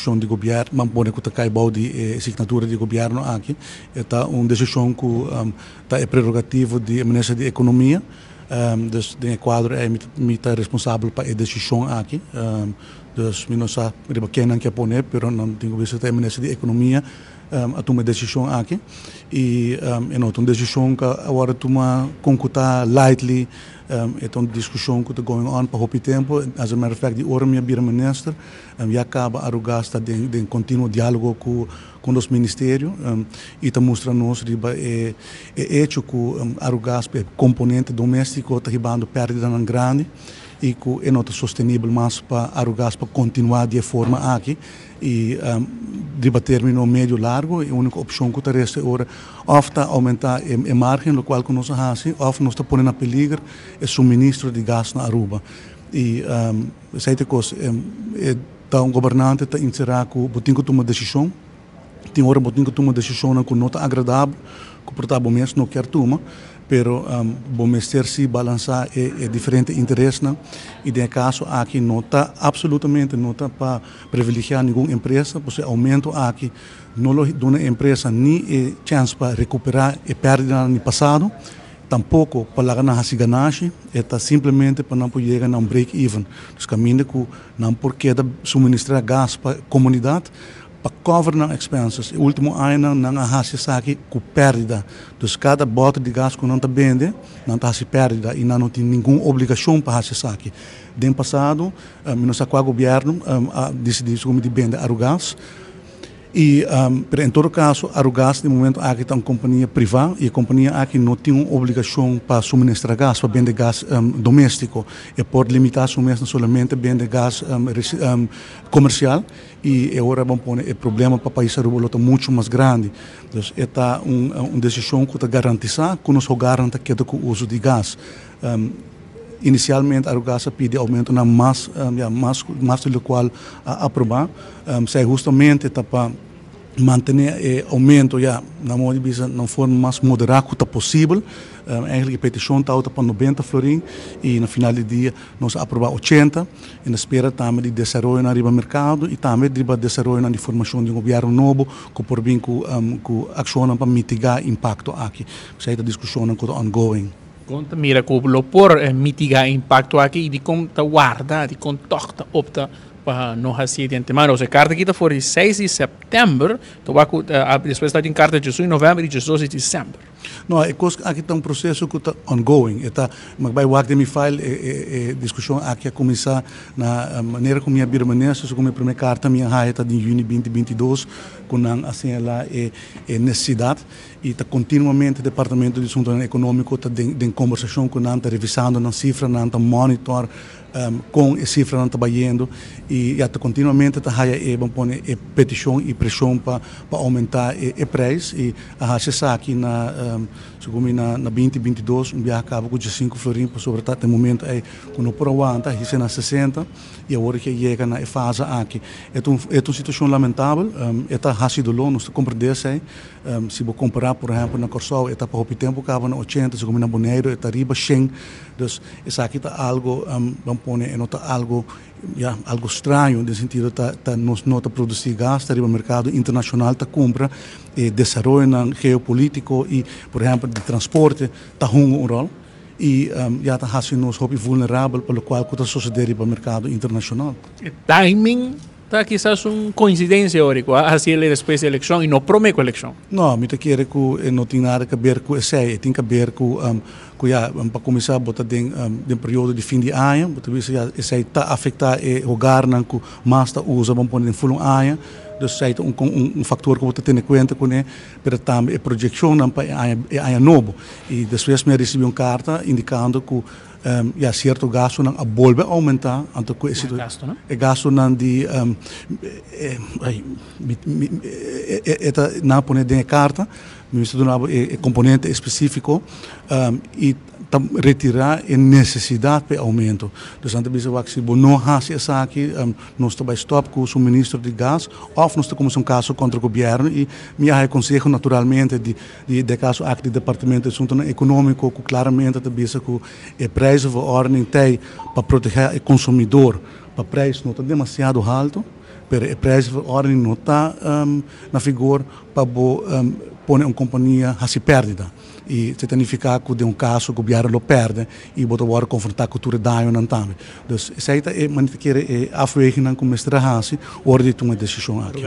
decisão de governo, mas pode que cai de assinatura de governo aqui, é uma decisão que é prerrogativa de ministro de economia, dus de quadro é muito responsável para a decisão aqui, dus não sabe quem que pone, pero não tenho visto que é ministro de economia a tomar decisão aqui e é uma decisão que agora toma concuta lightly. É uma discussão que está going on para o tempo. As a matter of fact, de hora minha minister já acaba a Arugasta de contínuo diálogo com os ministérios e está mostrando-nos que é hecho que Arugasta é componente doméstico está ribando perda grande e que é não sustentável mais para Arugasta continuar de forma aqui e de término médio largo a única opção que resta agora ofta aumentar a margem no qual nós fazemos ofta nós está pondo a peligro o suministro de gás na Aruba e certa coisa tá governante está inserir que botinho que toma decisão tem hora botinho que toma decisão que não está agradável que portanto mês não quer tomar pero bom mestre se balançar é diferente interesse e de caso aqui não está absolutamente não está para privilegiar nenhuma empresa porque aumento aqui não dá uma empresa nem chance para recuperar a perda no passado tampouco para ganhar a ganagem está simplesmente para não poder chegar a break even os caminhos que não porque suministrar gás para a comunidade para cover expenses. O último ano não há aqui com perda. Então, cada bote de gás que não está vende, não está perda e não tem nenhuma obrigação para fazer aqui. No passado, o governo decidiu como de vender Arugás. E, em todo caso, Arugás, no momento, aqui está uma companhia privada e a companhia aqui não tem uma obrigação para suministrar gás, para vender gás doméstico. E pode limitar somente vender gás comercial e agora vamos pôr o problema para o país Aruba muito mais grande. Então, é uma decisão que está garantizar que nós garantamos que o uso de gás. Inicialmente, a Arugasa pede aumento na mais do qual aprovar. Se justamente para manter o aumento na modo de não forma mais moderada que possível. Eigenlijk a petição está para 90 florim e no final do dia nós aprovar 80 e na espera também de desenvolvimento no mercado e também de desenvolvimento de formação de governo novo que por bem que aciona para mitigar o impacto aqui. Essa é a discussão que está ongoing. Conta mira como por mitigar impacto aqui de como ta guarda de contacta opta para não fazer de antemano. Ou seja, carta aqui está for 6 de setembro, depois está em carta de 18 de novembro e 12 de dezembro. Não, aqui está processo que está ongoing. Mas vai o me file discussão aqui a começar na maneira como minha birmanense, como a primeira carta minha raia está de junho 2022, com assim lá necessidade e está continuamente o departamento de assunto econômico está em conversação com está revisando na cifra, está monitor com a cifra não trabalhando e está continuamente está a petição e pressão para aumentar o preço e a acessar aqui na 2022 acaba com 5 florim sobre até o momento quando por aguanta isso na 60 e agora que chega na fase aqui é uma situação lamentável está sido longo não se compreende se vou comparar por exemplo na Corsol está para o tempo acaba na 80 segundo na Boneiro está riba 100 então isso aqui está algo vamos pôr nota algo estranho no sentido não está produzir gás está riba mercado internacional está compra desenvolvimento geopolítico e por exemplo de transporte está um rol e já está sendo vulnerável pelo qual está sucedendo no mercado internacional. Timing está quizás uma coincidência ahora, assim depois da eleição e não promete a eleição. Não, eu quero que não tem nada a ver com isso, tem a ver com para começar a botar em período de fim de ano, isso está a afetar o lugar que mais usa, vamos pôr em full ano. Dus é fator que você tem em conta com ele, mas também a projeção é novo. E depois me recebi uma carta indicando que certo gasto não volve a aumentar, então o gasto não de não pôr dentro da carta, me dá componente específico e retirar a necessidade para aumento. Então, se não faz isso aqui, nós estamos stop com o suministro de gás, ou nós estamos um caso contra o governo e me aconselho naturalmente de caso aqui do Departamento de Assunto Econômico, que claramente está que o preço de ordem tem para proteger o consumidor, para o preço não está demasiado alto, pero a prijsverordening não está na vigor para pôr uma companhia a se perdida. E se significa que de caso o governo lo perde e bota agora confrontar com tudo daño não também. Dus zij é maneira que afweging com mestre Hansi, orde de uma decisão aqui.